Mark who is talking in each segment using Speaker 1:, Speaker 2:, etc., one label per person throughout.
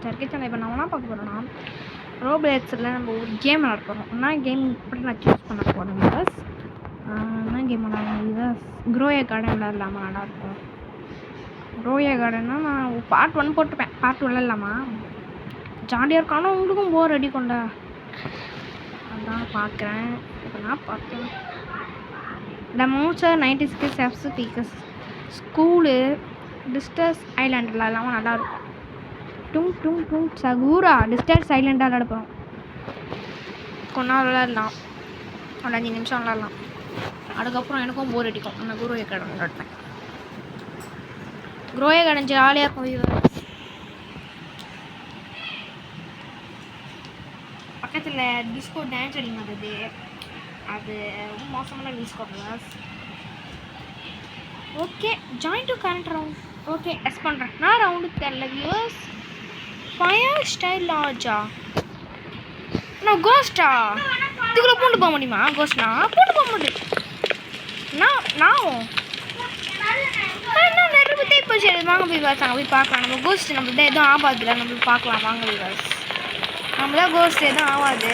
Speaker 1: சர்க்கே channel இப்போ நம்ம என்ன பார்க்க போகிறோம்னா ரோப்ளெக்ஸில் நம்ம ஒரு கேம் விளாட போகிறோம். என்ன கேம் இப்படி நான் சூஸ் பண்ண போகிறேன் வியூவர்ஸ். என்ன கேம் விளாடலாம் வியூவர்ஸ்? க்ரோயா கார்டன் விளாடலாமா? நல்லாயிருக்கும். க்ரோயா கார்டன்னா நான் பார்ட் 1 போட்டுப்பேன். பார்ட் 2 விளாடலாமா? ஜாலியாக இருக்கும். ஆனால் உங்களுக்கும் போர் அடிக்கும்டா, அதான் பார்க்குறேன். இப்போ நான் பார்த்தேன் த மோச்சர் 96 எஃப்ஸ் பீக்கஸ் ஸ்கூலு டிஸ்டர்ஸ் ஐலாண்ட் விளாடலாமா? நல்லாயிருக்கும். டும் டும் டும் சகூரா டிஸ்டர்ஸ் ஐலாண்டாக விளாட போகிறோம். கொஞ்ச நாள் விளாடலாம், ஒரு 5 நிமிஷம் விளாடலாம். அதுக்கப்புறம் எனக்கும் போர் அடிக்கும். நான் க்ரோயா கார்டன் விளாடுவேன். க்ரோயா கார்டன் ஜாலியாக இருக்கும். பக்கத்தில் டிஸ்கோ டான்ஸ் அடிக்க மாட்டேது, அது ரொம்ப மோசமான disco class. Okay, join to current round. Okay, yes பண்ணுறேன். நான் ரவுண்டுக்கு தெரியல வியூவர்ஸ். ஃபயர் ஸ்டைல் லார்ஜா நான் கோஸ்டா இதுக்குள்ளே பூண்டு போக முடியுமா? கோஸ்ட்னா பூண்டு போக முடியும். நான் நெருப்பத்தே இப்போ சரி வாங்க விவாஸ், அங்கே போய் பார்க்கலாம். நம்ம கோஸ்ட் நம்மள்தான் எதுவும் ஆகாதுல, நம்ம போய் பார்க்கலாம் வாங்க விவாஸ். நம்ம தான் கோஸ்ட் எதுவும் ஆகாது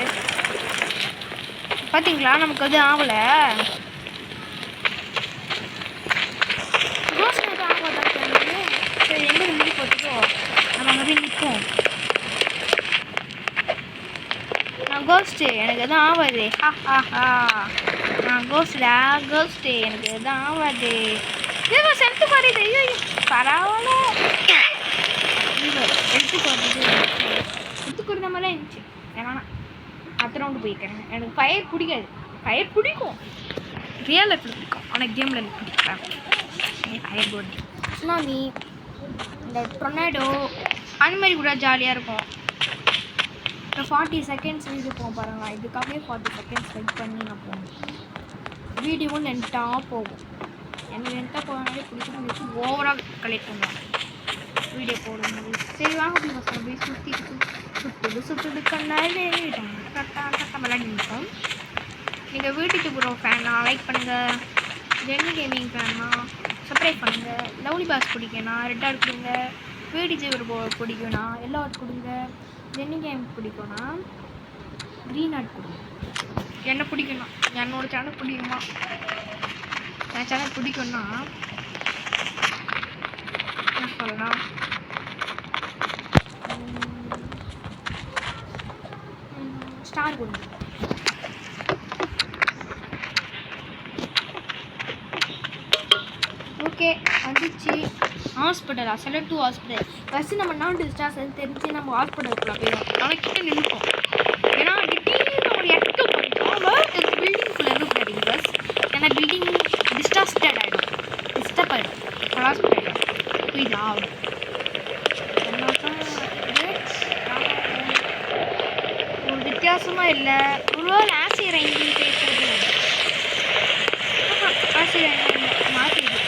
Speaker 1: பார்த்தீங்களா, நமக்கு எதுவும் ஆகலை. கோஸ்ட் எதுவும் ஆகாதா? சரி எங்கே முடி போட்டுக்கோ, நம்ம அங்கே போய் நிற்போம். நான் கோஸ்ட்டு, எனக்கு எதுவும் ஆகாது. நான் கோஸ்டா, கோஸ்ட்டு எனக்கு எதுவும் ஆகாது. இது செத்து போடுது. ஐயோ பரவாயில்ல, எடுத்து கொடுத்த மாதிரிலாம் இருந்துச்சு. ஏன்னா அடுத்த ரவுண்டு போய்க்கிறேன். எனக்கு ஃபயர் பிடிக்காது. ஃபயர் பிடிக்கும், ரியல் லைஃப்பில் பிடிக்கும், ஆனால் கேமில் எனக்கு பிடிக்கல. ஃபயர் போர்டு சுனாமி, இந்த டொர்னேடோ அந்த மாதிரி கூட ஜாலியாக இருக்கும். இப்போ 40 செகண்ட்ஸ் வீடியோ போகும் பாருங்கள். இதுக்காகவே 40 செகண்ட்ஸ் வெயிட் பண்ணி நான் போகணும். வீடியோவும் லென்த்தாக போகும். எனக்கு லென்த்தாக போகிறனாலே பிடிச்சி ஓவராக கலெக்ட் பண்ணுவேன் வீடியோ போடும்போது. சரி வாங்க போய் சுற்றுது கண்ணாலே விளையாடி நிற்போம். நீங்கள் வீட்டுக்கு போகிற ஃபேன்னா லைக் பண்ணுங்கள், ஜென்னி கேமிங் ஃபேன்னா சப்ஸ்கிரைப் பண்ணுங்கள், லவ்லி பாஸ் பிடிக்கும்னா ரெட் ஆர்ட் கொடுங்க, வீடி ஜீவர் பிடிக்கும்னா எல்லோ ஆர்ட் கொடுங்க, ஜென்னி கேம் பிடிக்கும்னா க்ரீன் ஆர்ட் கொடுங்க. என்ன பிடிக்கும்னா என்னோட சேனல் பிடிக்குமா, என் சேனல் பிடிக்கும்னா என்ன சொல்லலாம், ஸ்டார் கொடுங்க. ஓகே வந்துச்சு. ஹாஸ்பிட்டலா? Select to hospital. ஃபஸ்ட்டு நம்ம நாட்டு ஸ்டார்ஸ் தெரிஞ்சு நம்ம ஹாஸ்பிட்டலுக்குள்ள போயிடும். ஆனால் கிட்ட நிற்போம். ஏன்னா திடீர்னு ஒரு இடத்துக்கு போயிட்டோம். பில்டிங்குள்ளே இருந்து கிடைக்கும் பஸ். ஏன்னா பில்டிங் டிஸ்டாஸ்டட் ஆகிடும், டிஸ்டர்ப் ஆகிடும், ஹாஸ்பிட்டல் ஆகிடும். புரியுதா? ஒரு வித்தியாசமாக இல்லை. ஒரு ஆசிரியர் எங்கேயும் பேசுறது ஆசிரியர் மாற்றிடுது.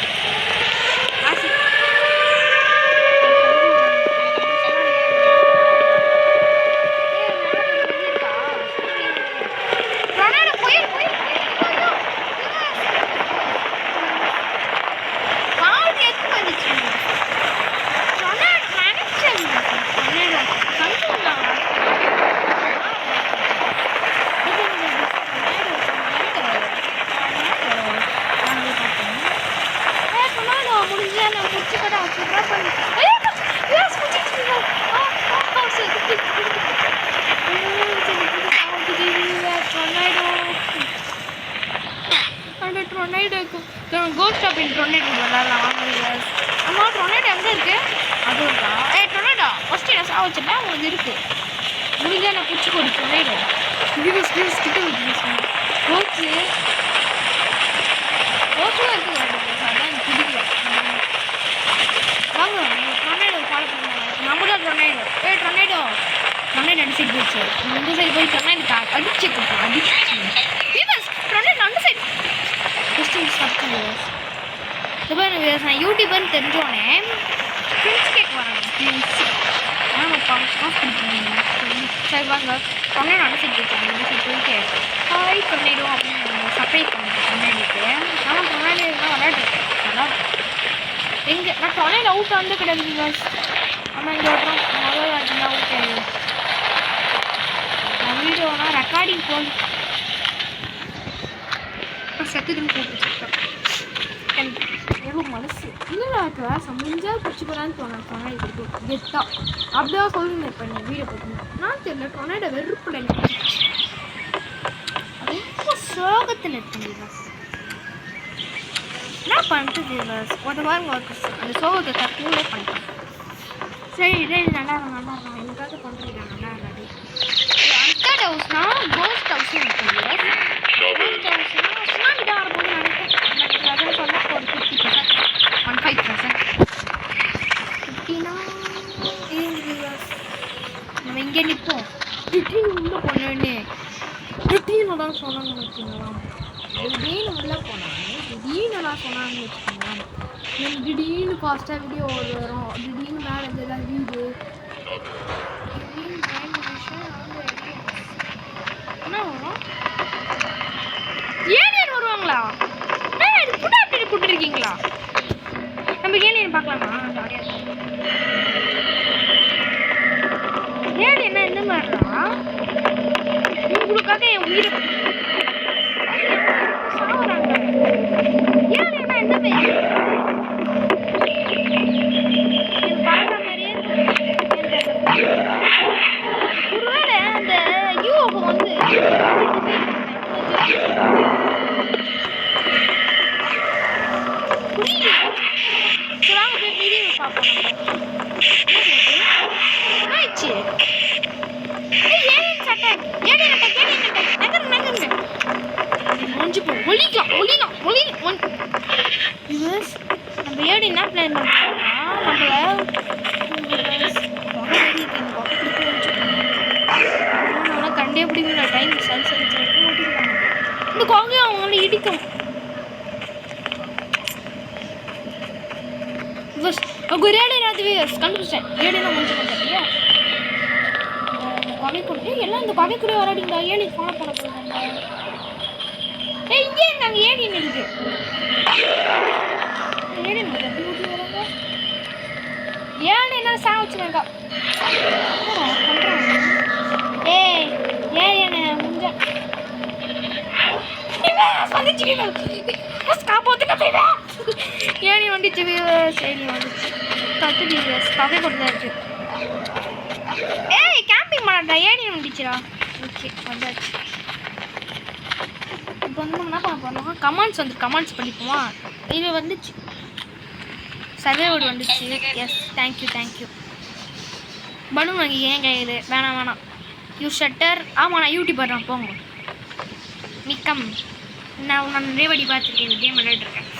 Speaker 1: கோஸ்ட் ஷாப்பிங் டொர்னேடோ விளாட்லாம் வாங்க. அம்மா டொர்னேடோ எங்கே இருக்குது? அது இருக்கா? டொர்னேடோ ஃபஸ்ட்டு என்ன சாவச்சுட்டா உங்களுக்கு இருக்குது. முடிஞ்சா நான் பிடிச்சி கொடு டொர்னேடோ. கிட்ட கோஸ்ட்டு கோஸ்ட்டும் இருக்குது. அதான் எனக்கு பிடிக்கல. வாங்க டொர்னேடோ ஃபாலோ பண்ணுவாங்க. நம்ம தான் டொர்னேடோ. டொர்னேடோ அடிச்சுட்டு போச்சு. இந்த சைடு போய் டொர்னேடோ அடிச்சு கொடுப்போம். அடிச்சு டொர்னேடோ அந்த சைடு ஸ்டாப் பண்ணுவேன். இப்போ நான் யூடியூபர்னு தெரிஞ்சோடனே ஃப்ரெண்ட்ஸ் கேட்க வராங்க. ஃப்ரெண்ட்ஸ் ஆனால் காசு கொடுத்துருங்க. சரி வாங்க டொர்னேடோ அடிச்சுட்டு போச்சு. இந்த சைடு போயிட்டு ஹாய் டொர்னேடோ அப்படின்னு சப்ஸ்கிரைப் பண்ணிட்டேன் டொர்னேடோக்கு. ஆனால் டொர்னேடோ தான் விளையாடுறேன். நல்லா எங்கே நான் டொர்னேடோ அவுட் வந்து கிடையாது. ஆனால் இங்கே ஓட்டுறோம். ஓகே நான் வீடியோனா ரெக்கார்டிங் போன் செத்துதுன்னு போட்டு எவ்வளோ மனசு இல்லை கிளாஸ் முடிஞ்சா பிடிச்சி போகிறான்னு சொன்னாங்க கொடுத்து கெத்தா அப்படியே சொல்லுங்க இப்போ நீ வீடியோ பார்க்கணும் நான் தெரியல டொனேடோ வெறுப்பில் ரொம்ப சோகத்தில் இருக்குங்க என்ன பண்ணுறது ஒரு வாரம் அந்த சோகத்தை தற்கூலே பண்ணிட்டேன் சரி இதே நல்லா இருக்கும் எனக்காக பண்ணுறீங்க நல்லா இருக்காது அன்டட் ஹவுஸ்னா கோஸ்ட் ஹவுஸ் இருக்கு கோஸ்ட் ஹவுஸ்னா ஸ்மார்ட் தான் வரும்போது நினைக்கிறேன் அதில் சொன்ன ஒரு 50% 50னா நம்ம இங்கே நிற்போம் திடீர்னு உள்ளே போனோன்னு திடீர்னு தான் சொன்னாங்கன்னு வச்சுக்கோங்களா திடீர்னு உள்ளே போனாங்க திடீர்னு நான் சொன்னாங்கன்னு வச்சுக்கோங்களேன் எனக்கு திடீர்னு ஃபாஸ்ட்டாக வீடியோ வரும் திடீர்னு மேலே இருந்ததெல்லாம் வீடு என்ன வரும் ஏலியன் வருவாங்களா இது புட்டா அப்படி போட்டுருக்கீங்களா நம்ம ஏலியன் பார்க்கலாமா ஏலியன்னா எந்த மாதிரிடா உங்களுக்காக என் உயிரை சாகுறாங்க ஏலியன்னா எந்த மாதிரி பார்க்குற மாதிரியே ஒருவேளை அந்த யூஎஃப்ஓ வந்து புரியல வாங்க போய் வீடியோ பார்ப்போம் ஆயிடுச்சு ஏலியன் சட்டை ஏலியன் அட்டை நகருங்க முடிஞ்சு போ ஒளிக்கலாம் நம்ம ஏடி என்ன பிளான் பண்ணுறோம்னா நம்மளை கண்டே பிடிக்கல டைம் சரி ஓட்டிக்கலாம் இந்த கொகையை அவங்கள இடிக்கும் ஒரு ஏடினாவது கண்டுபிடிச்சேன் ஏடினா முடிஞ்சு பார்த்தியா கொகை கொண்டு எல்லாம் இந்த கொகைக்குள்ளே வராடிங்களா ஏடி ஃபாலோ பண்ண போகிறாங்க இங்கே நாங்கள் ஏடின்னு இருக்கு ஏடின் எப்படி ஊட்டி வராங்க ஏடினா சா வச்சுருங்க பண்ணுறாங்க ஏடின முடிஞ்ச ஏடி வந்துச்சு சரி வந்துச்சு தட்டு வீவர்ஸ் தொகை கொண்டு இருக்கு கேம்பிங் பண்ணா ஏடி வந்துச்சுடா ஓகே வந்தாச்சு இப்போ வந்து நம்ம என்ன பண்ண போகிறோம் கமெண்ட்ஸ் படிப்போமா இது வந்துச்சு சர்வேவோடு வந்துச்சு எஸ் தேங்க்யூ பலூன் வாங்கி ஏன் கையில் வேணாம் யூ ஷட்டர் ஆமாம் நான் யூடியூபர் தான் போங்க மிக்கம் நான் நிறைய வாட்டி பார்த்துருக்கேன் இந்த கேம் விளையாட்டுருக்கேன்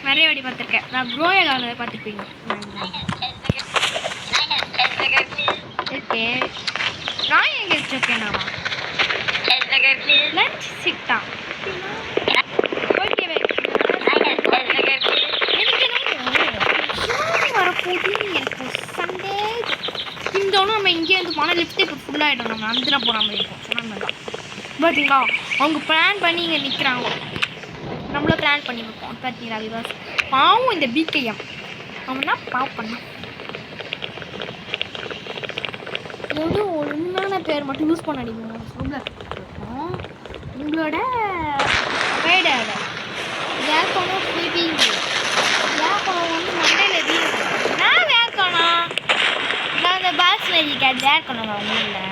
Speaker 1: நிறைய வாட்டி பார்த்துருக்கேன் நான் ப்ரோயலாவில் பார்த்துருப்பீங்க ஓகே நான் எங்கே வச்சுருக்கேன் லஞ்ச் சிக்டா ஓகே வரப்போது எனக்கு சண்டே இருந்தாலும் நம்ம இங்கே வந்து போனால் லிஃப்ட் இப்போ ஃபுல்லாகிடும் நம்ம அதில் போகிற மாதிரி இருக்கும் சொன்ன மாதிரி தான் பார்த்தீங்களா அவங்க பிளான் பண்ணி இங்கே நிற்கிறாங்க நம்மளும் பிளான் பண்ணி வைப்போம் பார்த்தீங்களா விவாஸ் பாவம் இந்த பிகேஎம் அவனா பாவ் பண்ணான் ஏதோ ஒரு உண்மையான பேர் மட்டும் யூஸ் பண்ண அடிக்கணும் சொல்ல இருக்கும் உங்களோட வேடாட வேர்க்கணும் பேபி வேர்க்கணும் வந்து மண்டையில் வீடு நான் வேர்க்கணும் நான் அந்த பாக்ஸில் இருக்காது வேர்க்கணும் ஒன்றும் இல்லை